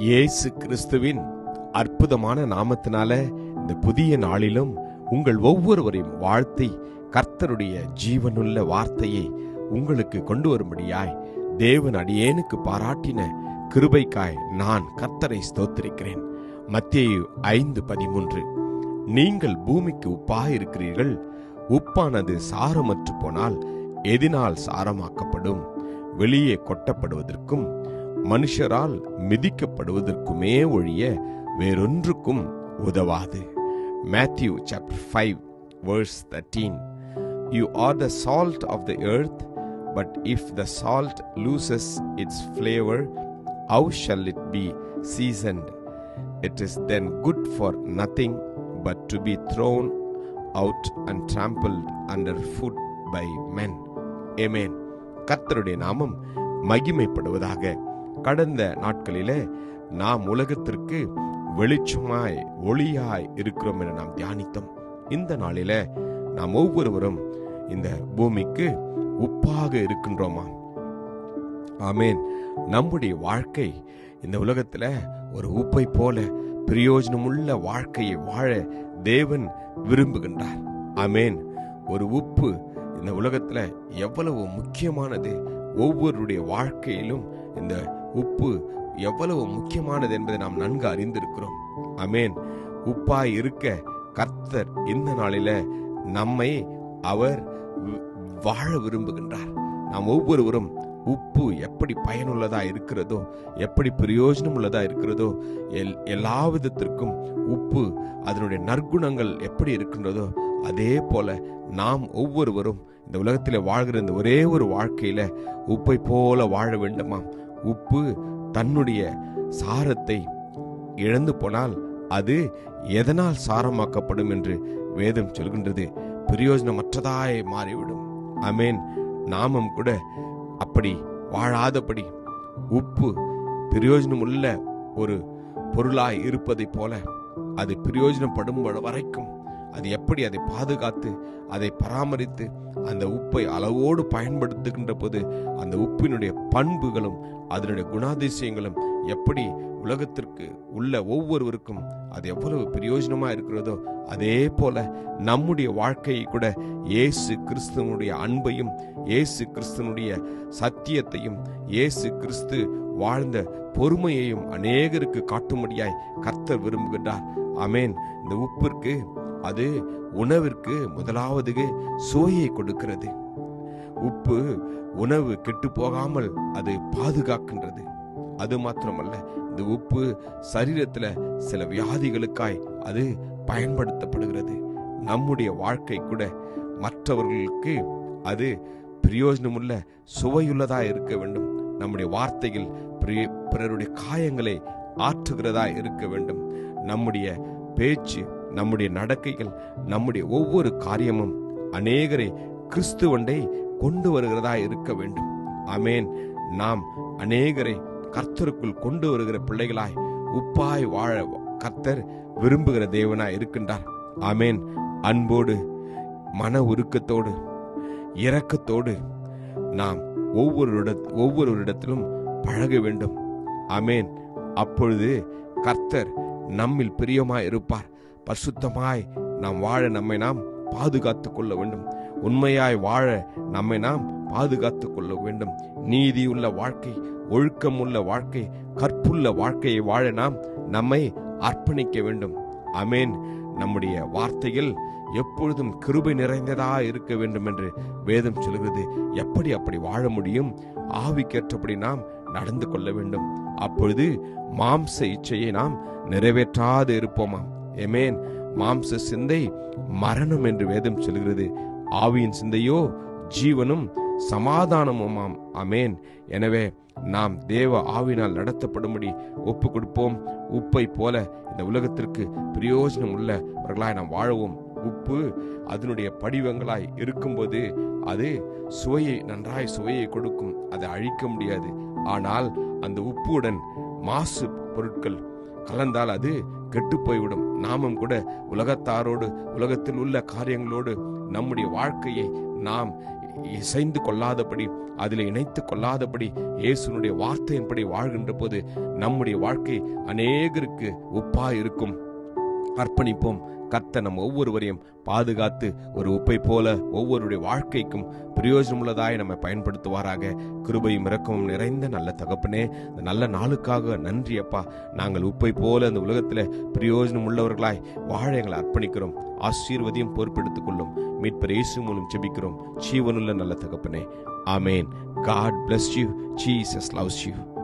இயேசு கிறிஸ்துவின் அற்புதமான நாமத்தினால இந்த புதிய நாளிலும் உங்கள் ஒவ்வொருவரையும் வாழ்த்தி கர்த்தருடைய ஜீவனுள்ள வார்த்தையை உங்களுக்கு கொண்டு வரும்படியாய் தேவன் அடியேனுக்கு பாராட்டின கிருபைக்காய் நான் கர்த்தரை ஸ்தோத்திரிக்கிறேன். மத்தேயு 5:13. நீங்கள் பூமிக்கு உப்பாக இருக்கிறீர்கள். உப்பானது சாரமற்று போனால் எதினால் சாரமாக்கப்படும்? வெளியே கொட்டப்படுவதற்கும் மனுஷரால் மிதிக்கப்படுவதற்குமே ஒழிய வேறொன்றுக்கும் உதவாது. Matthew chapter 5 verse 13. You are the salt of the earth, but if the salt loses its flavor, how shall it be seasoned? It is then good for nothing but to be thrown out and trampled underfoot by men. Amen. கர்த்தருடைய நாமம் மகிமைப்படுவதாக. கடந்த நாட்களிலே நாம் உலகத்திற்கு வெளிச்சமாய் ஒளியாய் இருக்கிறோம் என நாம் தியானித்தோம். இந்த நாளில நாம் ஒவ்வொருவரும் இந்த பூமிக்கு உப்பாக இருக்கின்றோமா? ஆமேன். நம்முடைய வாழ்க்கை இந்த உலகத்துல ஒரு உப்பை போல பிரயோஜனமுள்ள வாழ்க்கையை வாழ தேவன் விரும்புகின்றார். ஆமேன். ஒரு உப்பு இந்த உலகத்துல எவ்வளவு முக்கியமானது. ஒவ்வொருடைய வாழ்க்கையிலும் இந்த உப்பு எவ்வளவு முக்கியமானது என்பதை நாம் நன்கு அறிந்திருக்கிறோம். ஆமேன். உப்பாய் இருக்க கர்த்தர் இந்த நாளில நம்மை அவர் வாழ விரும்புகின்றார். நாம் ஒவ்வொருவரும் உப்பு எப்படி பயனுள்ளதா இருக்கிறதோ, எப்படி பிரயோஜனம் உள்ளதா இருக்கிறதோ, எல்லா விதத்திற்கும் உப்பு அதனுடைய நற்குணங்கள் எப்படி இருக்கின்றதோ அதே போல நாம் ஒவ்வொருவரும் இந்த உலகத்தில் வாழ்கிற இந்த ஒரே ஒரு வாழ்க்கையில உப்பை போல வாழ வேண்டுமாம். உப்பு தன்னுடைய சாரத்தை இழந்து போனால் அது எதனால் சாரமாக்கப்படும் என்று வேதம் சொல்கின்றது. பிரயோஜனமற்றதாய் மாறிவிடும். ஆமேன். நாமும் கூட அப்படி வாழாதபடி உப்பு பிரயோஜனம் உள்ள ஒரு பொருளாய் இருப்பதை போல அது பிரயோஜனப்படும் வரைக்கும் அது எப்படி அதை பாதுகாத்து அதை பராமரித்து அந்த உப்பை அளவோடு பயன்படுத்துகின்ற போது அந்த உப்பினுடைய பண்புகளும் அதனுடைய குணாதிசயங்களும் எப்படி உலகத்திற்கு உள்ள ஒவ்வொருவருக்கும் அது எவ்வளவு பிரயோஜனமா இருக்கிறதோ அதே போல நம்முடைய வாழ்க்கையை கூட இயேசு கிறிஸ்துவனுடைய அன்பையும் இயேசு கிறிஸ்துவனுடைய சத்தியத்தையும் இயேசு கிறிஸ்து வாழ்ந்த பொறுமையையும் அநேகருக்கு காட்டும்படியாய் கர்த்தர் விரும்புகின்றார். ஆமேன். இந்த உப்பிற்கு அது உணவிற்கு முதலாவது சுவையை கொடுக்கிறது. உப்பு உணவு கெட்டு போகாமல் அது பாதுகாக்கின்றது. அது மாத்திரமல்ல, இந்த உப்பு சரீரத்துல சில வியாதிகளுக்காய் அது பயன்படுத்தப்படுகிறது. நம்முடைய வாழ்க்கை கூட மற்றவர்களுக்கு அது பிரயோஜனமுள்ள சுவையுள்ளதா இருக்க வேண்டும். நம்முடைய வார்த்தைகள் பிறருடைய காயங்களை ஆற்றுகிறதா இருக்க வேண்டும். நம்முடைய பேச்சு, நம்முடைய நடக்கைகள், நம்முடைய ஒவ்வொரு காரியமும் அநேகரை கிறிஸ்துவண்டை கொண்டு வருகிறதா இருக்க வேண்டும். ஆமேன். நாம் அநேகரை கர்த்தருக்குள் கொண்டு வருகிற பிள்ளைகளாய் உப்பாய் வாழ கர்த்தர் விரும்புகிற தேவனாய் இருக்கின்றார். ஆமேன். அன்போடு, மன உருக்கத்தோடு, இரக்கத்தோடு நாம் ஒவ்வொருவரிடத்திலும் பழக வேண்டும். ஆமேன். அப்பொழுது கர்த்தர் நம்மில் பிரியமாய் இருப்பார். பரிசுத்தமாய் நாம் வாழ நம்மை நாம் பாதுகாத்துக் கொள்ள வேண்டும். உண்மையாய் வாழ நம்மை நாம் பாதுகாத்துக் கொள்ள வேண்டும். நீதியுள்ள வாழ்க்கை, ஒழுக்கமுள்ள வாழ்க்கை, கற்புள்ள வாழ்க்கையை வாழ நாம் நம்மை அர்ப்பணிக்க வேண்டும். ஆமேன். நம்முடைய வார்த்தைகள் எப்பொழுதும் கிருபை நிறைந்ததா இருக்க வேண்டும் என்று வேதம் சொல்கிறது. எப்படி அப்படி வாழ முடியும்? ஆவிக்கேற்றபடி நாம் நடந்து கொள்ள வேண்டும். அப்பொழுது மாம்ச இச்சையை நாம் நிறைவேற்றாது இருப்போமாம். ஆமேன். மாம்ச சிந்தை மரணம் என்று வேதம் சொல்கிறது. ஆவியின் சிந்தையோ ஜீவனும் சமாதானமுமாம். ஆமேன். எனவே நாம் தேவ ஆவினால் நடத்தப்படும்படி ஒப்பு கொடுப்போம். உப்பை போல இந்த உலகத்திற்கு பிரயோஜனம் உள்ளவர்களாய் நாம் வாழவும். உப்பு அதனுடைய படிவங்களாய் இருக்கும்போது அது நன்றாய் சுவையை கொடுக்கும். அதை அழிக்க முடியாது. ஆனால் அந்த உப்புடன் மாசு பொருட்கள் கலந்தால் அது கெட்டு போய்விடும். நாமும் கூட உலகத்தாரோடு, உலகத்தில் உள்ள காரியங்களோடு நம்முடைய வாழ்க்கையை நாம் இசைந்து கொள்ளாதபடி, அதில் இணைத்து கொள்ளாதபடி இயேசுனுடைய வார்த்தையின்படி வாழ்கின்ற போது நம்முடைய வாழ்க்கை அநேகருக்கு உப்பாய் இருக்கும். அர்ப்பணிப்போம். கர்த்தர் நம் ஒவ்வொருவரையும் பாதுகாத்து ஒரு உப்பை போல ஒவ்வொருடைய வாழ்க்கைக்கும் பிரயோஜனம் உள்ளதாய் நம்மை பயன்படுத்துவாராக. கிருபையும் இரக்கமும் நிறைந்த நல்ல தகப்பனே, இந்த நல்ல நாளுக்காக நன்றி அப்பா. நாங்கள் உப்பை போல இந்த உலகத்தில் பிரயோஜனம் உள்ளவர்களாய் வாழ எங்களை அர்ப்பணிக்கிறோம். ஆசீர்வதியும் பொறுப்பெடுத்துக் கொள்ளும். மீட்பர் இயேசு மூலம் ஜெபிக்கிறோம் ஜீவனுள்ள நல்ல தகப்பனே. ஆமேன். God bless you. Jesus loves you.